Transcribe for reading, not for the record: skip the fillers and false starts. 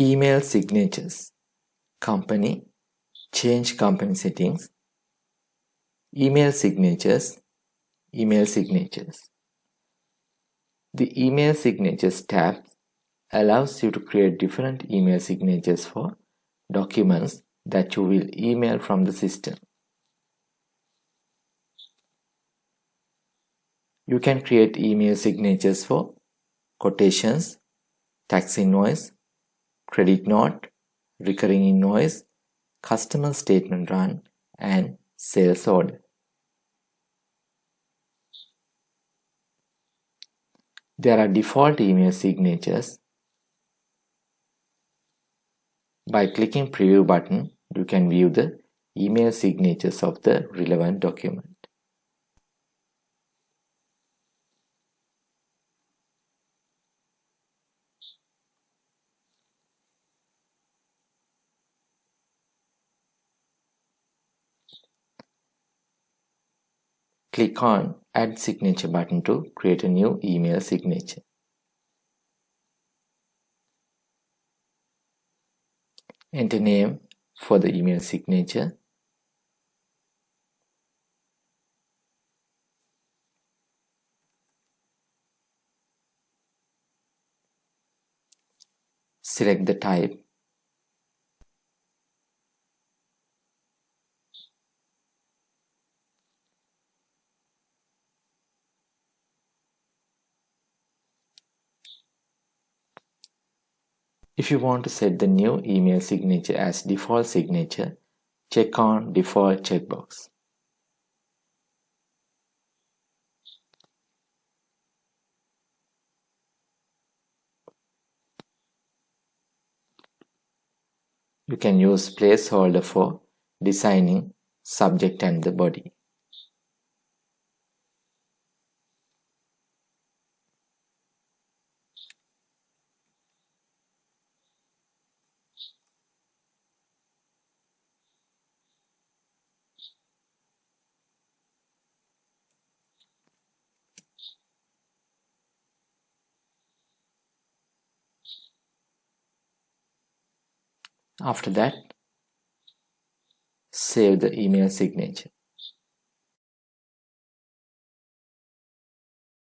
Email signatures. Company. Change company settings. Email signatures. Email signatures. The Email Signatures tab allows you to create different email signatures for documents that you will email from the system. You can create email signatures for quotations, tax invoice, credit note, recurring invoice, customer statement run, and sales order. There are default email signatures. By clicking Preview button, you can view the email signatures of the relevant document. Click on Add Signature button to create a new email signature. Enter name for the email signature. Select the type. If you want to set the new email signature as default signature, check on Default checkbox. You can use placeholder for designing subject and the body. After that, save the email signature.